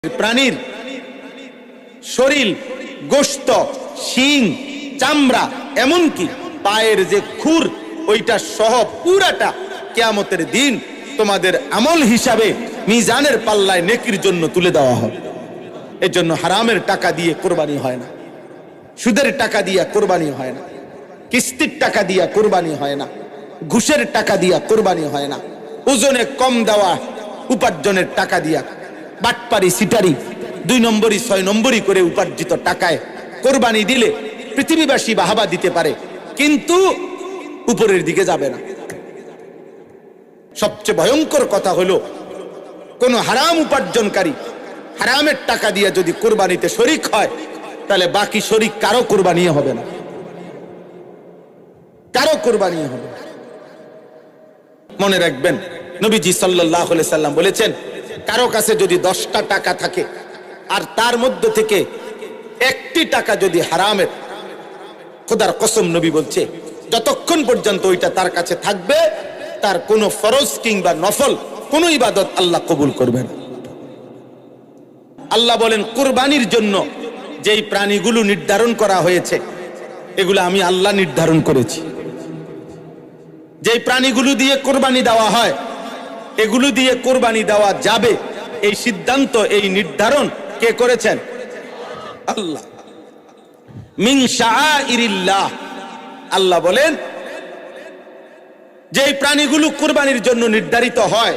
প্রাণীর শরীর, গোশত, শিং, চামড়া, এমনকি পায়ের যে খুর ওইটা সহ পুরাটা কিয়ামতের দিন তোমাদের আমল হিসাবে মিজানের পাল্লায় নেকির জন্য তুলে দেওয়া হবে। এর জন্য হারামের টাকা দিয়ে কোরবানি হয় না, সুদের টাকা দিয়া কোরবানি হয় না, কিস্তির টাকা দিয়া কোরবানি হয় না, ঘুষের টাকা দিয়া কোরবানি হয় না, ওজনে কম দেওয়া উপার্জনের টাকা দিয়া, বাটপারি সিটারি 2 নম্বরই 6 নম্বরই করে উপার্জিত টাকায় কোরবানি দিলে পৃথিবীবাসী বাহাবা দিতে পারে, কিন্তু উপরের দিকে যাবে না। সবচেয়ে ভয়ঙ্কর কথা হলো কোন হারাম উপার্জনকারী হারামের টাকা দিয়ে যদি কোরবানিতে শরিক হয়, তাহলে বাকি শরিক কারো কোরবানি হবে না, কারো কোরবানি হবে। মনে রাখবেন, নবীজি সাল্লাল্লাহু আলাইহি সাল্লাম বলেছেন, কারো কাছে যদি 10টা টাকা থাকে আর তার মধ্য থেকে 1টি টাকা যদি হারামের, খোদার কসম নবী বলছে যতক্ষণ পর্যন্ত ওইটা তার কাছে থাকবে তার কোনো ফরজ কিংবা নফল কোনো ইবাদত আল্লাহ কবুল করবেন। আল্লাহ বলেন, কুরবানির জন্য যেই প্রাণীগুলো নির্ধারণ করা হয়েছে এগুলো আমি আল্লাহ নির্ধারণ করেছি। যেই প্রাণীগুলো দিয়ে কোরবানি দেওয়া হয়, এগুলো দিয়ে কোরবানি দেওয়া যাবে, এই সিদ্ধান্ত, এই নির্ধারণ কে করেছেন? আল্লাহ। মিন শাআইরিল্লাহ, আল্লাহ বলেন যে এই প্রাণীগুলো কোরবানির জন্য নির্ধারিত হয়,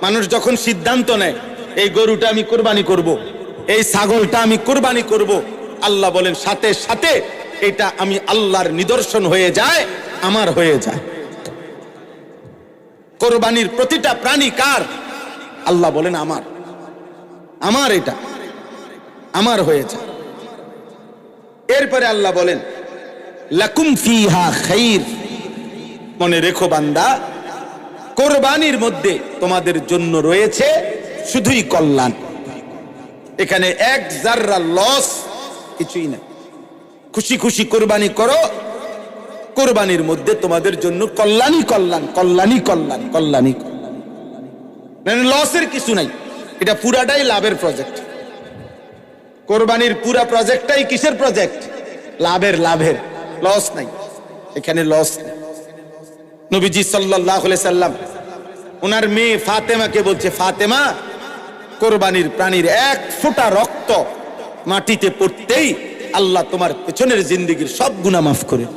মানুষ যখন সিদ্ধান্ত নেয় এই গরুটা আমি কোরবানি করব, এই ছাগলটা আমি কোরবানি করব, আল্লাহ বলেন সাথে সাথে এটা আমি আল্লাহর নিদর্শন হয়ে যায়, আমার হয়ে যায়। কোরবানির প্রতিটা প্রাণী কার? আল্লাহ বলেন আমার, আমার, এটা আমার হয়ে যায়। এরপরে আল্লাহ বলেন, লাকুম ফিহা খাইর, মনে রেখো বান্দা, কোরবানির মধ্যে তোমাদের জন্য রয়েছে শুধুই কল্যাণ। এখানে এক জাররা লস কিছুই না। খুশি খুশি কোরবানি করো, কোরবানির মধ্যে তোমাদের জন্য কল্যাণই কল্যাণ, কল্যাণই কল্যাণ, কল্যাণই কল্যাণ, মানে লসের কিছু নাই। এটা পুরাটাই লাভের প্রজেক্ট। কোরবানির পুরা প্রজেক্টটাই কিসের প্রজেক্ট? লাভের, লাভের, লস নাই এখানে, লস নাই। নবীজি সাল্লাল্লাহু আলাইহি সাল্লাম ওনার মেয়ে ফাতেমাকে বলছে, ফাতেমা, কোরবানির প্রাণীর 1 ফোঁটা রক্ত মাটিতে পড়তেই আল্লাহ তোমার পেছনের জিন্দেগীর সব গুনাহ মাফ করে।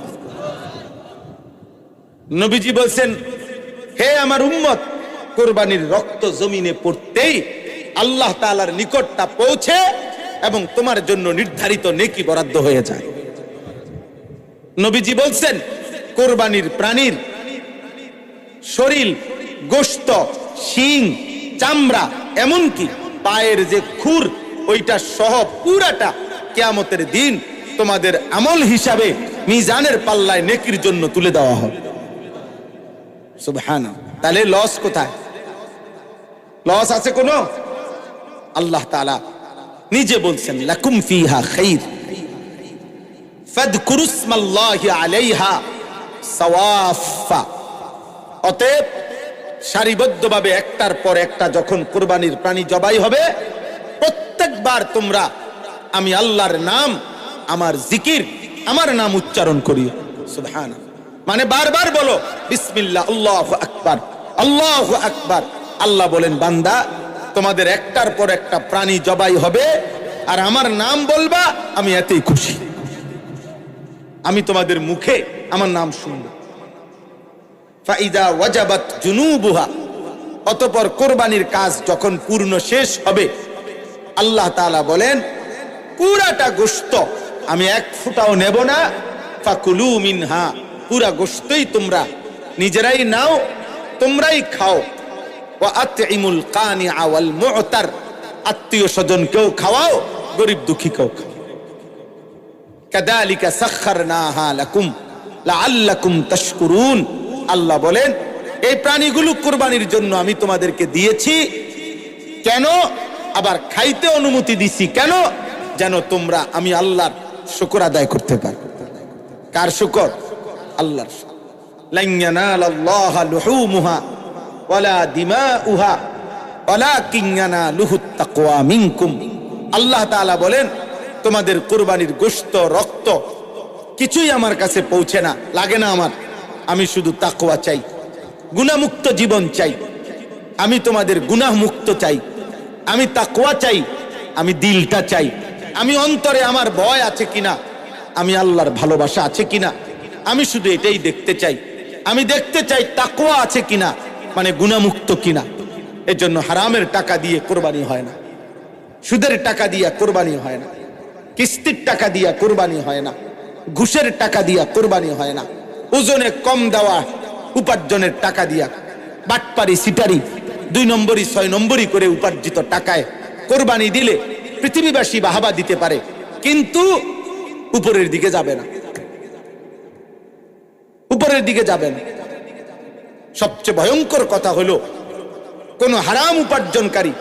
নবীজি বলছেন, হে আমার উম্মত, কোরবানির রক্ত জমিনে পড়তেই আল্লাহ তাআলার নিকটটা পৌঁছে এবং তোমার জন্য নির্ধারিত নেকি বরাদ্দ হয়ে যায়। নবীজি বলছেন, কোরবানির প্রাণীর শরীর, গোশত, শিং, চামড়া, এমনকি পায়ের যে খুর ওইটা সহ পুরাটা কিয়ামতের দিন তোমাদের আমল হিসাবে মিজানের পাল্লায় নেকির জন্য তুলে দেওয়া হবে। সুবহানাল্লাহ। তাহলে লস কোথায়? লস আছে কোনো? আল্লাহ তাআলা নিজে বলছেন, লাকুম ফিহা খাইর ফাযকুরুসমাল্লাহি আলাইহা সাওয়াফা। অতএব সারিবদ্ধভাবে একটার পর একটা যখন কোরবানির প্রাণী জবাই হবে, প্রত্যেকবার তোমরা আমি আল্লাহর নাম, আমার জিকির, আমার নাম উচ্চারণ করিও। সুবহানাল্লাহ, মানে বারবার বলো বিসমিল্লাহ, আল্লাহু আকবার, আল্লাহু আকবার। আল্লাহ বলেন, বান্দা, তোমাদের একটার পর একটা প্রাণী জবাই হবে আর আমার নাম বলবা, আমি এতেই খুশি। আমি তোমাদের মুখে আমার নাম শুনবো। ফাইদা ওয়াজাবাত জুনুবুহা, অতঃপর কোরবানির কাজ যখন পূর্ণ শেষ হবে, আল্লাহ তাআলা বলেন, পুরাটা গোশত আমি 1 ফোঁটাও নেব না। ফাকুলু মিনহা, পুরা গোশতই তোমরা নিজেরাই নাও, তোমরাই খাও। ওয়া আতইমুল কানিআ ওয়াল মু'তার, আত্মীয় স্বজনকেও খাওয়াও, গরিব দুঃখীকেও খাও। কাযালিকা সাখখারনাহা লাকুম লাআল্লাকুম তাশকুরুন। আল্লাহ বলেন, এই প্রাণীগুলো কোরবানির জন্য আমি তোমাদেরকে দিয়েছি কেন? আবার খাইতে অনুমতি দিছি কেন? যেন তোমরা আমি আল্লাহর শুকর আদায় করতে পারো। কার শুকর? আল্লাহর। লান ইয়ানালাল্লাহা লুহুমুহা ওয়ালা দিমাউহা ওয়ালাকিন ইয়ানালুহুত তাকওয়া মিনকুম। আল্লাহ তাআলা বলেন, তোমাদের কুরবানির গোশত রক্ত কিছুই আমার কাছে পৌঁছে না, লাগে না আমার। আমি শুধু তাকওয়া চাই, গুনাহমুক্ত জীবন চাই। আমি তোমাদের গুনাহমুক্ত চাই, আমি তাকওয়া চাই, আমি দিলটা চাই, আমি অন্তরে আমার ভয় আছে কিনা, আমি আল্লাহর ভালোবাসা আছে কিনা, আমি শুধু এটাই দেখতে চাই। আমি দেখতে চাই তাকওয়া আছে কিনা, মানে গুনাহমুক্ত কিনা। এজন্য হারামের টাকা দিয়ে কোরবানি হয় না, সুদের টাকা দিয়া কোরবানি হয় না, কিস্তির টাকা দিয়া কোরবানি হয় না, ঘুষের টাকা দিয়া কোরবানি হয় না, ওজনে কম দেওয়া উপার্জনের টাকা দিয়া, বাটপারি সিটারি 2 নম্বরই 6 নম্বরই করে উপার্জিত টাকায় কোরবানি দিলে পৃথিবীবাসী বাহাবা দিতে পারে, কিন্তু উপরের দিকে যাবে না, উপরের দিকে যাবে না। সবচেয়ে ভয়ঙ্কর কথা হলো, কোন হারাম উপার্জনকারী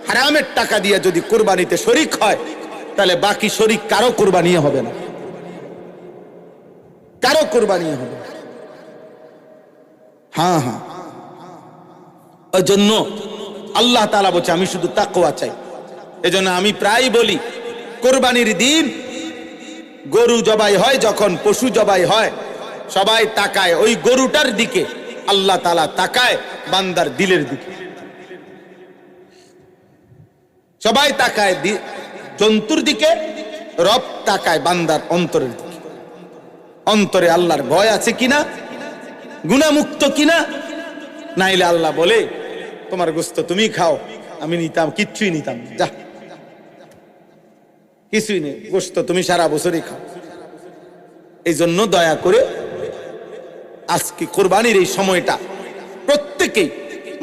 হারামের টাকা দিয়ে যদি কোরবানিতে শরিক হয়, তাহলে বাকি শরিক কারো কোরবানি হবে না, কারো কোরবানি হবে না। হ্যাঁ হ্যাঁ, ওই জন্য আল্লাহ তাআলা বলছে আমি শুধু তাকওয়া চাই। এজন্য আমি প্রায় বলি, কোরবানির দিন গরু জবাই হয়, যখন পশু জবাই হয়, সবাই তাকায় ওই গরুটার দিকে, আল্লাহ তাআলা তাকায় বান্দার দিলের দিকে। সবাই তাকায় জন্তুর দিকে, রব তাকায় বান্দার অন্তরের দিকে। অন্তরে আল্লাহর ভয় আছে কিনা, গুনাহমুক্ত কিনা। নাইলে আল্লাহ বলে, তোমার গোশত তুমি খাও, আমি নিতাম, কিচ্ছুই নিতাম, যা কিছুই নেই, গোশত তুমি সারা বছরই খাও। এই জন্য দয়া করে আজকে কোরবানির এই সময়টা প্রত্যেকেই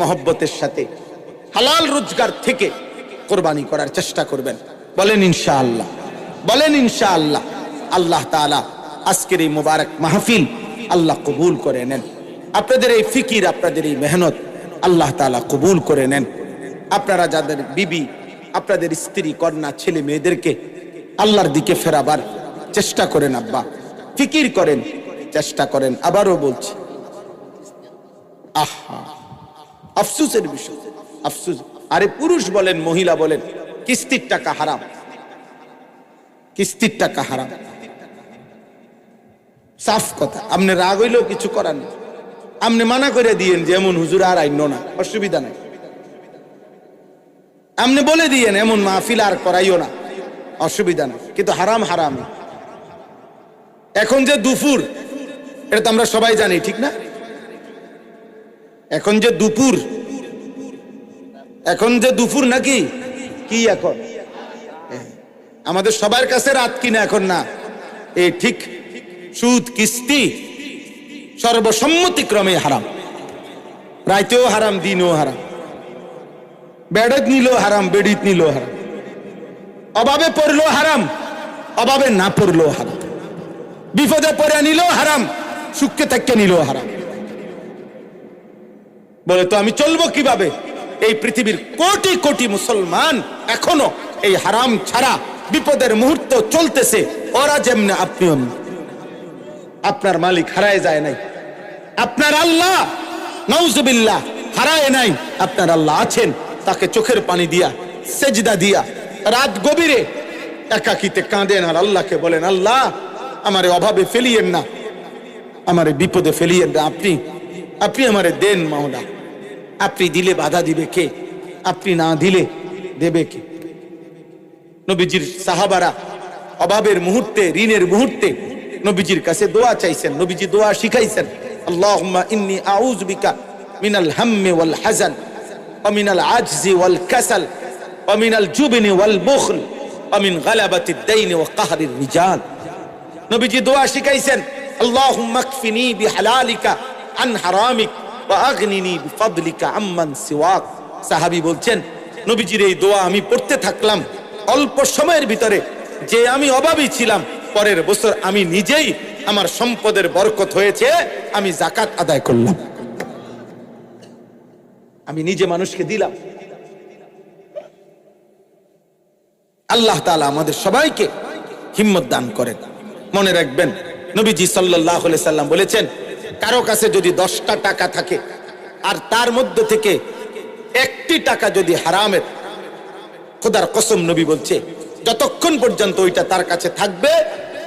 মহব্বতের সাথে হালাল রোজগার থেকে কোরবানি করার চেষ্টা করবেন। বলেন ইনশাআল্লাহ, বলেন ইনশাআল্লাহ। আল্লাহ তাআলা আজকের এই মুবারক মাহফিল আল্লাহ কবুল করে নেন। আপনাদের এই ফিকির, আপনাদের এই মেহনত আল্লাহ তাআলা কবুল করে নেন। আপনারা যাদের বিবি, আপনাদের স্ত্রী, কন্যা, ছেলে মেয়েদেরকে আল্লাহর দিকে ফেরাবার চেষ্টা করেন। আব্বা ফিকির করেন, চেষ্টা করেন। আবারও বলছি, আহা আফসোসের বিষয়, আফসোস। আরে পুরুষ বলেন, মহিলা বলেন, কিস্তির টাকা হারাম, কিস্তির টাকা হারাম, সাফ কথা। আপনি রাগ হইলেও কিছু করার নেই, আপনি মানা করে দিয়েন যে এমন হুজুর আর আইন না, অসুবিধা নাই। আপনি বলে দিয়েন এমন মাহফিল আর করাইও না, অসুবিধা নাই। কিন্তু হারাম হারাম। এখন যে দুপুর, এটা তো আমরা সবাই জানি, ঠিক না? এখন যে দুপুর, এখন যে দুপুর নাকি কি এখন আমাদের সবার কাছে রাত কিনা এখন না, এই ঠিক সুদ কিস্তি সর্বসম্মতিক্রমে হারাম। রাইতেও হারাম, দিনও হারাম, বেড়ত নিলেও হারাম, বেড়িত নিলেও হারাম, অভাবে পড়লেও হারাম, অভাবে না পড়লেও হারাম, বিপদে পড়ে নিলেও হারাম, সুখে থাকতে নিলেও হারাম। বলে তো আমি চলবো কিভাবে? এই পৃথিবীর কোটি কোটি মুসলমান এখনো এই হারাম ছাড়া বিপদের মুহূর্ত চলতেছে। ওরা যেমন আপনি, আপনার মালিক হারায় যায় নাই, আপনার আল্লাহ নাউজুবিল্লাহ হারায় নাই। আপনার আল্লাহ আছেন, তাকে চোখের পানি দিয়া, সেজদা দিয়া, রাত গভীরে একাকিতে কাঁদেন আর আল্লাহকে বলেন, আল্লাহ আমারে অভাবে ফেলিয়েন না, আমারে বিপদে ফেলিয়েন না, আপনি আমারে দেন মাওলা। আপনি দিলে বাধা দিবে কে? আপনি না দিলে দেবে কে? নবীজির সাহাবারা অভাবের মুহূর্তে, ঋণের মুহূর্তে নবীজির কাছে দোয়া চাইছেন, নবীজি দোয়া শিখাইছেন, আল্লাহুম্মা ইন্নী আউযু বিকা মিনাল হাম্মি ওয়াল হাযান ওয়া মিনাল আজজি ওয়াল কাসাল ওয়া মিনাল জুবনি ওয়াল বুখল ওয়া মিন গালাবাতিদ দাইনি ওয়া কাহরির রিজাল। নবীজি দোয়া শিখাইছেন, আল্লাহুম্মা কফিনি বিহালালিকা আন হারামিক ওয়া আগনিনি বিফদলিকা আম্মান সিওয়াক। সাহাবী বলছেন, নবীজির এই দোয়া আমি পড়তে থাকলাম, অল্প সময়ের ভিতরে যে আমি অভাবী ছিলাম, পরের বছর আমি নিজেই, আমার সম্পদের বরকত হয়েছে, আমি যাকাত আদায় করলাম, আমি নিজে মানুষকে দিলাম। আল্লাহ তাআলা আমাদের সবাইকে হিম্মত দান করেন। মনে রাখবেন, নবীজি সাল্লাল্লাহু আলাইহি সাল্লাম বলেছেন, কারো কাছে যদি 10টা টাকা থাকে আর তার মধ্যে থেকে একটি টাকা যদি হারামের, খোদার কসম নবী বলছে যতক্ষণ পর্যন্ত ওইটা তার কাছে থাকবে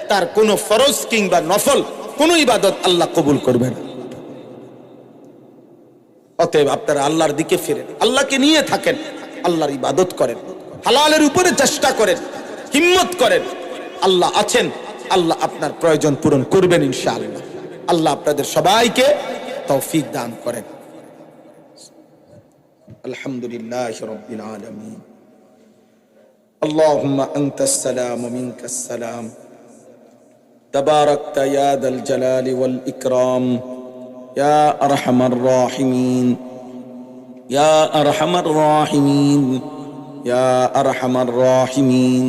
তার কোনো ফরজ কিংবা নফল কোনো ইবাদত আল্লাহ কবুল করবে না। অতএব আপনারা আল্লাহর দিকে ফিরেন, আল্লাহকে নিয়ে থাকেন, আল্লাহর ইবাদত করেন, হালালের উপরে চেষ্টা করেন, হিম্মত করেন। আল্লাহ আছেন, আল্লাহ আপনার প্রয়োজন পূরণ করবেন ইনশাআল্লাহ। আল্লাহ আপনাদের সবাইকে তৌফিক দান করেন। আলহামদুলিল্লাহি রাব্বিল আলামিন। আল্লাহুম্মা আনতাস সালাম ওয়া মিনকাস সালাম। তাবারাকতা ইয়া যাল জালালি ওয়াল ইকরাম ইয়া আরহামার রাহিমিন ইয়া আরহামার রাহিমিন ইয়া আরহামার রাহিমিন।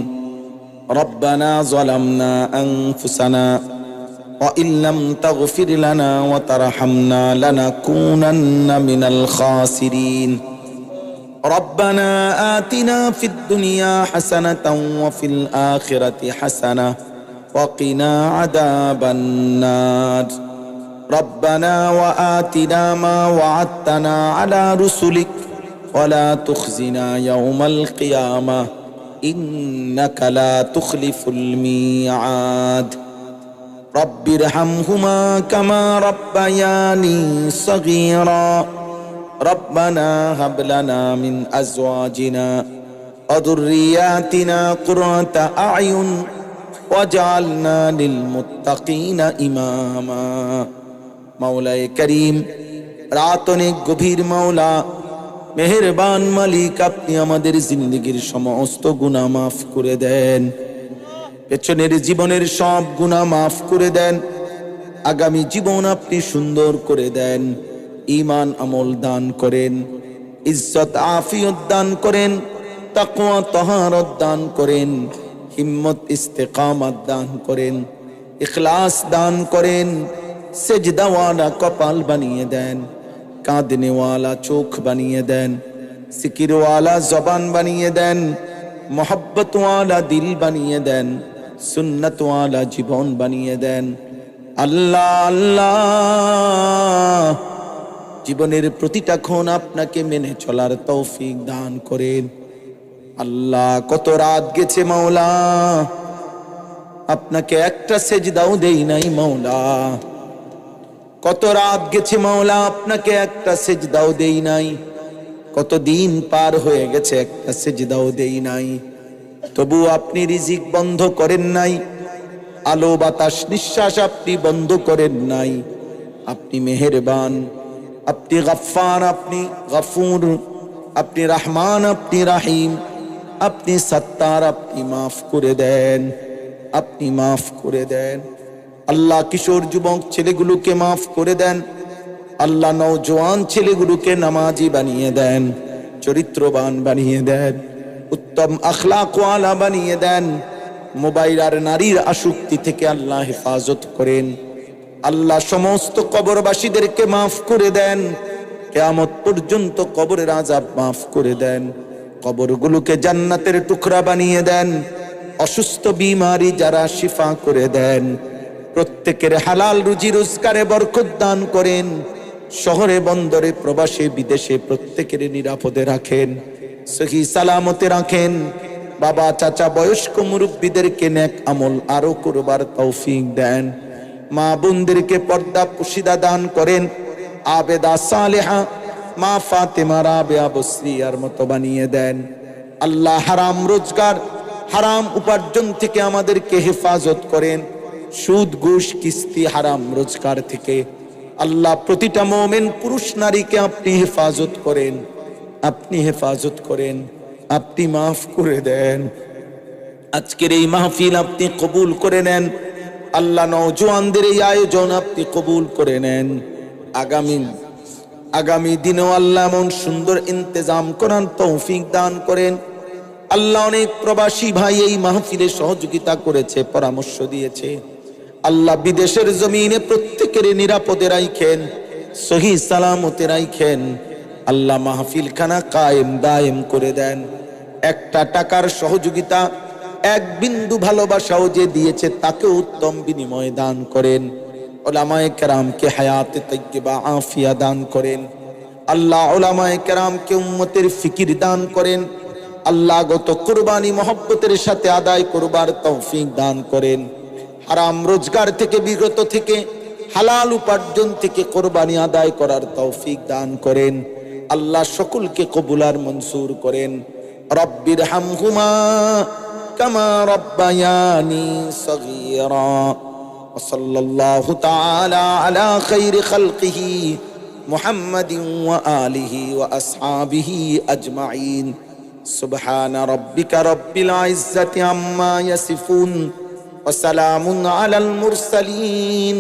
ربنا ظلمنا أنفسنا وإن لم تغفر لنا وترحمنا لنكونن من الخاسرين. ربنا آتنا في الدنيا حسنة وفي الآخرة حسنة وقنا عذاب النار. ربنا وآتنا ما وعدتنا على رسلك ولا تخزنا يوم القيامة إنك لا تخلف الميعاد. رب ارحمهما كما ربياني صغيرا. ربنا هب لنا من أزواجنا وذرياتنا قرة أعين واجعلنا للمتقين إماما. মাওলায়ে করিম, রাত অনেক গভীর মাওলা, মেহেরবান মালিক, আপনি আমাদের জিন্দেগীর সমস্ত গুনাহ মাফ করে দেন। পেছনের জীবনের সব গুনাহ মাফ করে দেন। আগামী জীবন আপনি সুন্দর করে দেন। ঈমান আমল দান করেন, ইজ্জত আফিয়ত দান করেন, তাকওয়া তাহারত দান করেন, হিম্মত ইস্তেকামত দান করেন, ইখলাস দান করেন, সেজদাওয়ালা কপাল বানিয়ে দেন, কাঁদনেওয়ালা চোখ বানিয়ে দেন, সিকিরওয়ালা জবান বানিয়ে দেন, মোহব্বতওয়ালা দিল বানিয়ে দেন, সুন্নতওয়ালা জীবন বানিয়ে দেন। আল্লাহ আল্লাহ, জীবনের প্রতিটা ক্ষণ আপনাকে মেনে চলার তৌফিক দান করেন। আল্লাহ, কত রাত গেছে মাওলা, আপনাকে একটা সেজদাও দেই নাই মাওলা। কত রাত গেছে মাওলা, আপনাকে একটা সেজদাও দেই নাই। কত দিন পার হয়ে গেছে, একটা সেজদাও দেই নাই। তবু আপনি রিজিক বন্ধ করেন নাই, আলো বাতাস নিঃশ্বাস আপনি বন্ধ করেন নাই। আপনি মেহেরবান, আপনি গফফার, আপনি গফুর, আপনি রহমান, আপনি রাহিম, আপনি সত্তার, আপনি মাফ করে দেন, আপনি মাফ করে দেন। আল্লাহ, কিশোর যুবক ছেলেগুলোকে মাফ করে দেন। আল্লাহ, নওজোয়ান ছেলেগুলোকে নামাজি বানিয়ে দেন, চরিত্রবান বানিয়ে দেন, উত্তম আখলাকওয়ালা বানিয়ে দেন। মোবাইল আর নারীর আসক্তি থেকে আল্লাহ হেফাজত করেন। আল্লাহ, সমস্ত কবরবাসীদেরকে মাফ করে দেন। কিয়ামত পর্যন্ত কবরের আযাব মাফ করে দেন। কবরগুলোকে জান্নাতের টুকরা বানিয়ে দেন। অসুস্থ বিমারি যারা শিফা করে দেন। প্রত্যেকের হালাল রুজি রোজগারে বরকত দান করেন। শহরে বন্দরে প্রবাসে বিদেশে প্রত্যেকের নিরাপদে রাখেন, সহি সালামতে রাখেন। বাবা চাচা বয়স্ক মুরব্বীদেরকে নেক আমল আরো করবার তৌফিক দেন। মা বোনদেরকে পর্দা পুশিদা দান করেন। আবেদা সালেহা মা ফাতেমা রাবেয়া বসরিয়ার মতো বানিয়ে দেন। আল্লাহ, হারাম রোজগার হারাম উপার্জন থেকে আমাদেরকে হেফাজত করেন। সুদ ঘুষ কিস্তি হারাম রোজগার থেকে আল্লাহ প্রতিটা মুমিন পুরুষ নারীকে আপনি হেফাজত করেন, আপনি হেফাজত করেন, আপনি মাফ করে দেন। আজকের এই মাহফিল আপনি কবুল করে নেন। আল্লাহ, নওজোয়ানদের এই আয়োজন আপনি কবুল করে নেন। আগামী দিনেও আল্লাহ এমন সুন্দর ইন্তজাম করার তৌফিক দান করেন। আল্লাহ, অনেক প্রবাসী ভাই এই মাহফিলে সহযোগিতা করেছে, পরামর্শ দিয়েছে। আল্লাহ, বিদেশের জমিনে প্রত্যেকের নিরাপদে রাখেন, সহি সালামতে রাখেন। আল্লাহ, মাহফিল খানা কায়েম দায়েম করে দেন। একটা টাকার সহযোগিতা, এক বিন্দু ভালোবাসাও যে দিয়েছে তাকে উত্তম বিনিময় দান করেন। উলামায়ে কেরামকে হায়াতে তাইয়্যিবা আফিয়া দান করেন। আল্লাহ উলামায়ে কেরামকে উম্মতের ফিকির দান করেন। আল্লাহ গত কুরবানি মহব্বতের সাথে আদায় করবার তৌফিক দান করেন। হারাম রোজগার থেকে বিরত থেকে হালাল উপার্জন থেকে কুরবানি আদায় করার তৌফিক দান করেন। আল্লাহ সকলকে কবুল আর মনসুর করেন। রব্বির হামহুমা কামা রব্বায়ানি সগীরা। সাল্লাল্লাহু তাআলা আলা খায়রি খালকিহি মুহাম্মাদিন ওয়া আলিহি ওয়া আসহাবিহি আজমাইন। সুবহানা রাব্বিকা রাব্বিল ইজ্জাতি আম্মা ইয়াসিফুন ওয়া সালামুন আলাল মুরসালিন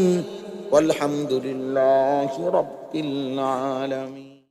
ওয়ালহামদুলিল্লাহি রাব্বিল আলামিন।